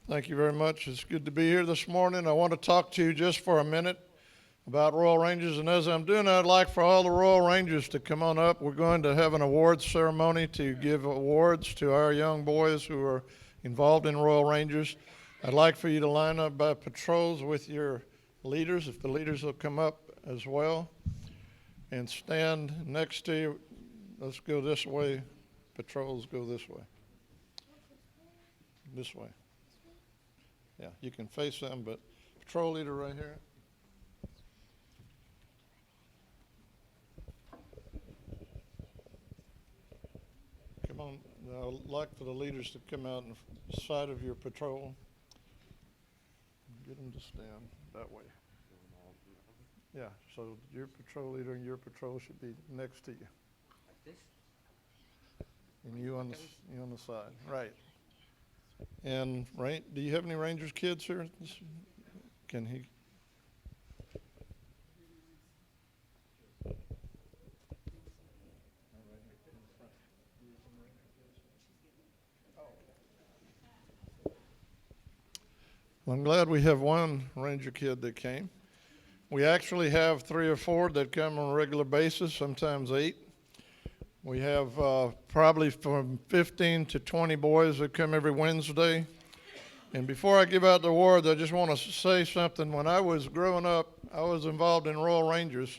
Thank you very much. It's good to be here this morning. I want to talk to you just for a minute about Royal Rangers. And as I'm doing that, I'd like for all the Royal Rangers to come on up. We're going to have an awards ceremony to give awards to our young boys who are involved in Royal Rangers. I'd like for you to line up by patrols with your leaders, if the leaders will come up as well, and stand next to you. Let's go this way. Patrols go this way. This way. Yeah, you can face them, but patrol leader right here. Come on, I'd like for the leaders to come out on the side of your patrol. Get them to stand that way. Yeah, so your patrol leader and your patrol should be next to you. Like this? And you on the side, right. And do you have any Rangers kids here? Can he? Well, I'm glad we have one Ranger kid that came. We actually have 3 or 4 that come on a regular basis, sometimes 8. We have probably from 15 to 20 boys that come every Wednesday. And before I give out the awards, I just want to say something. When I was growing up, I was involved in Royal Rangers.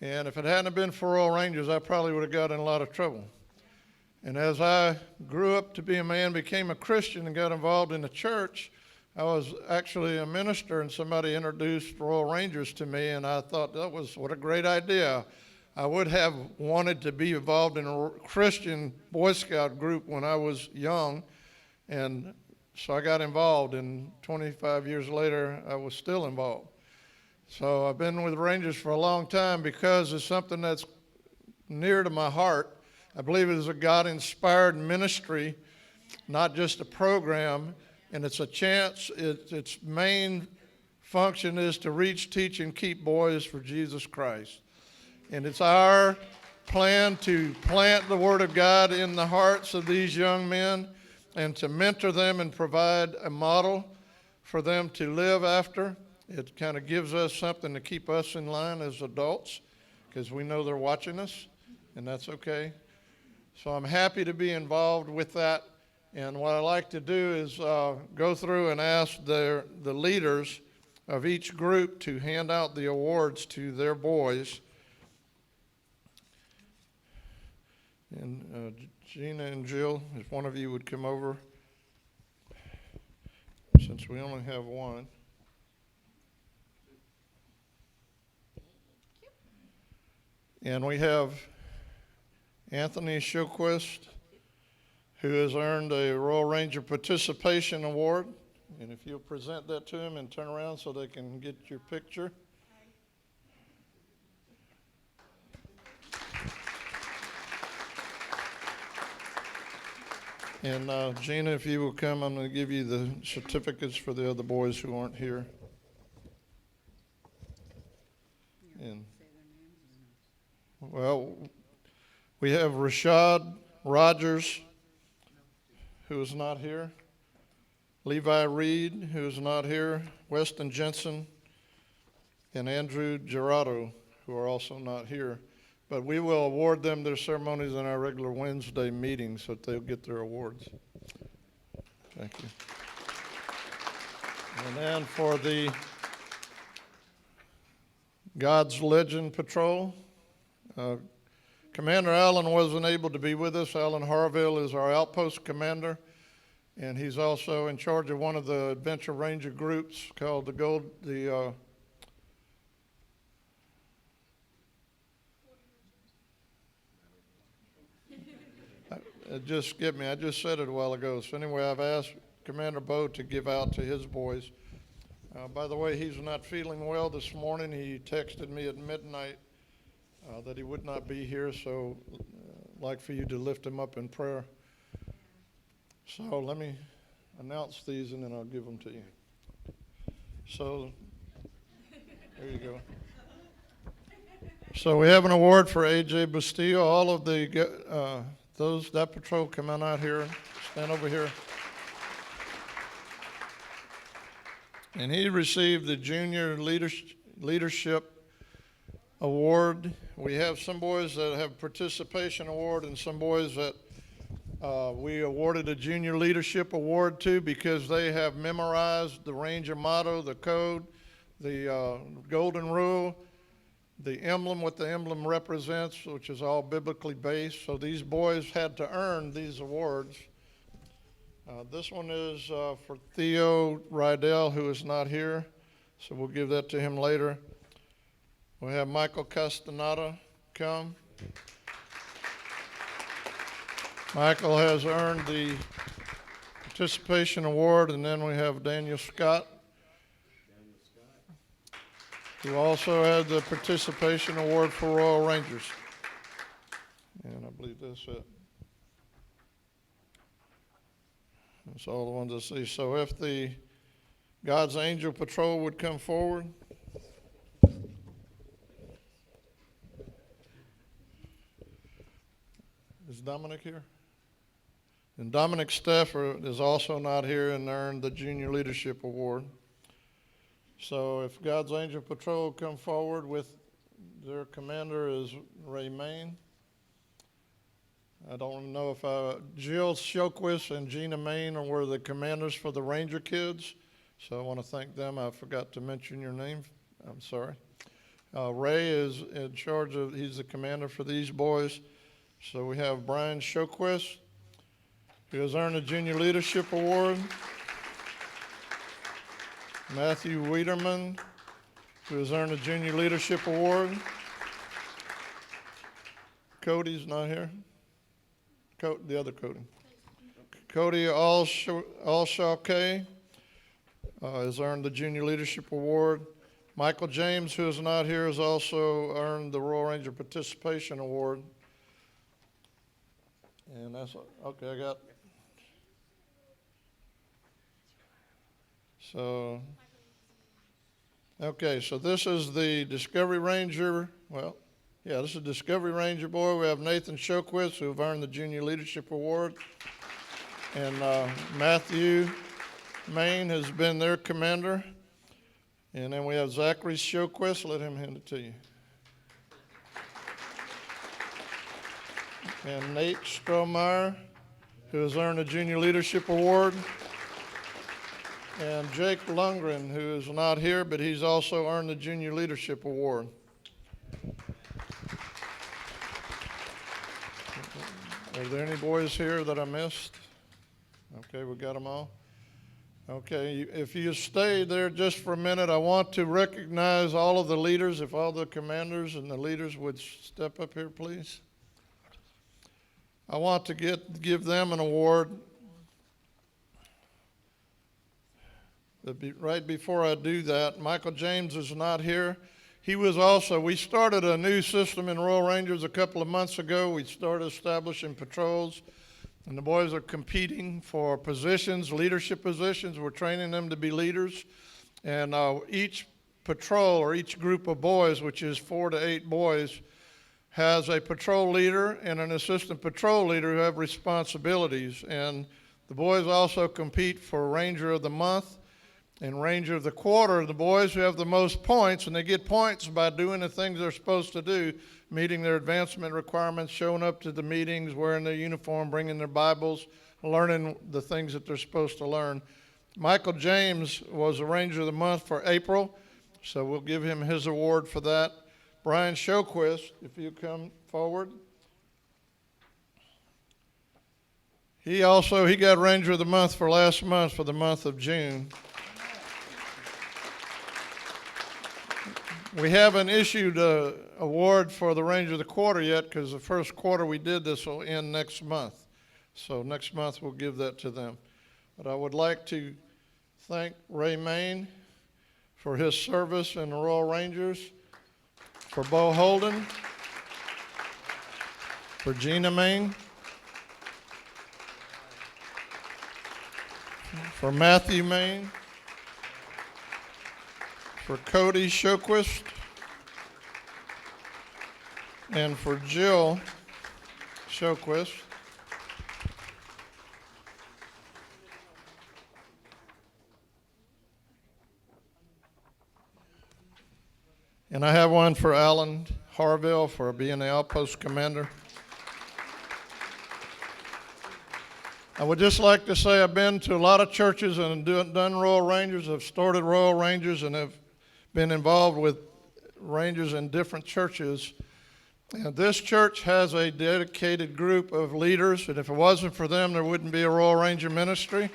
And if it hadn't been for Royal Rangers, I probably would have got in a lot of trouble. And as I grew up to be a man, became a Christian, and got involved in the church, I was actually a minister, and somebody introduced Royal Rangers to me, and I thought what a great idea. I would have wanted to be involved in a Christian Boy Scout group when I was young, and so I got involved, and 25 years later, I was still involved. So I've been with Rangers for a long time because it's something that's near to my heart. I believe it is a God-inspired ministry, not just a program, and it's a chance. Its main function is to reach, teach, and keep boys for Jesus Christ. And it's our plan to plant the Word of God in the hearts of these young men and to mentor them and provide a model for them to live after. It kind of gives us something to keep us in line as adults because we know they're watching us, and that's okay. So I'm happy to be involved with that. And what I like to do is go through and ask the leaders of each group to hand out the awards to their boys. And Gina and Jill, if one of you would come over, since we only have one. And we have Anthony Shilquist, who has earned a Royal Ranger Participation Award. And if you'll present that to him and turn around so they can get your picture. And Gina, if you will come, I'm going to give you the certificates for the other boys who aren't here. And, well, we have Rashad Rogers, who is not here. Levi Reed, who is not here. Weston Jensen, and Andrew Gerardo, who are also not here. But we will award them their ceremonies in our regular Wednesday meetings so that they'll get their awards. Thank you. And then for the God's Legend Patrol, Commander Allen wasn't able to be with us. Alan Harville is our outpost commander, and he's also in charge of one of the Adventure Ranger groups called just skip me. I just said it a while ago. So anyway, I've asked Commander Bo to give out to his boys. By the way, he's not feeling well this morning. He texted me at midnight that he would not be here, so I'd like for you to lift him up in prayer. So let me announce these, and then I'll give them to you. So there you go. So we have an award for A.J. Bastillo. All of that patrol, come on out here, stand over here. and he received the Junior Leadership Award. We have some boys that have participation award and some boys that we awarded a Junior Leadership Award to because they have memorized the Ranger motto, the code, the golden rule, the emblem, what the emblem represents, which is all biblically based. So these boys had to earn these awards. This one is for Theo Rydell, who is not here, so we'll give that to him later. We'll have Michael Castaneda come. Michael has earned the participation award, and then we have Daniel Scott, who also had the participation award for Royal Rangers. And I believe that's it. That's all the ones I see. So if the God's Angel Patrol would come forward. Is Dominic here? And Dominic Stafford is also not here and earned the Junior Leadership Award. So if God's Angel Patrol come forward with their commander is Ray Main. I don't know if Jill Shoquist and Gina Main were the commanders for the Ranger kids. So I want to thank them. I forgot to mention your name. I'm sorry. Ray is in charge of, he's the commander for these boys. So we have Brian Shoquist, who has earned a Junior Leadership Award. Matthew Wiederman, who has earned a Junior Leadership Award. Cody's not here. The other Cody. Cody Allshaw has earned the Junior Leadership Award. Michael James, who is not here, has also earned the Royal Ranger Participation Award. And that's, okay, I got. So, okay, so this is the Discovery Ranger, well, yeah, this is Discovery Ranger boy. We have Nathan Shoquist, who have earned the Junior Leadership Award. And Matthew Main has been their commander. And then we have Zachary Shoquist. Let him hand it to you. And Nate Strohmeyer, who has earned a Junior Leadership Award. And Jake Lundgren, who is not here, but he's also earned the Junior Leadership Award. Are there any boys here that I missed? Okay, we got them all. Okay, if you stay there just for a minute, I want to recognize all of the leaders. If all the commanders and the leaders would step up here, please. I want to give them an award. But right before I do that, Michael James is not here. He was also, we started a new system in Royal Rangers a couple of months ago. We started establishing patrols, and the boys are competing for positions, leadership positions. We're training them to be leaders. And each patrol or each group of boys, which is 4 to 8 boys, has a patrol leader and an assistant patrol leader who have responsibilities. And the boys also compete for Ranger of the Month and Ranger of the Quarter. The boys who have the most points, and they get points by doing the things they're supposed to do, meeting their advancement requirements, showing up to the meetings, wearing their uniform, bringing their Bibles, learning the things that they're supposed to learn. Michael James was a Ranger of the Month for April, so we'll give him his award for that. Brian Shoquist, if you come forward. He got Ranger of the Month for last month, for the month of June. We haven't issued an award for the Ranger of the Quarter yet because the first quarter we did this will end next month. So next month we'll give that to them. But I would like to thank Ray Main for his service in the Royal Rangers, for Bo Holden, for Gina Main, for Matthew Main, for Cody Shoquist, and for Jill Shoquist. And I have one for Alan Harville for being the outpost commander. I would just like to say I've been to a lot of churches and done Royal Rangers. I've started Royal Rangers and have been involved with Rangers in different churches. And this church has a dedicated group of leaders, and if it wasn't for them, there wouldn't be a Royal Ranger ministry.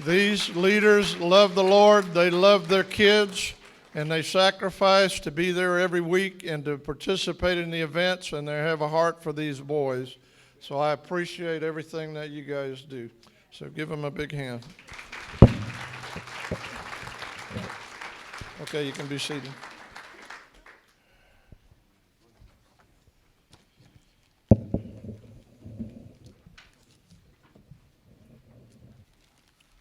These leaders love the Lord, they love their kids, and they sacrifice to be there every week and to participate in the events, and they have a heart for these boys. So I appreciate everything that you guys do. So give them a big hand. Okay, you can be seated.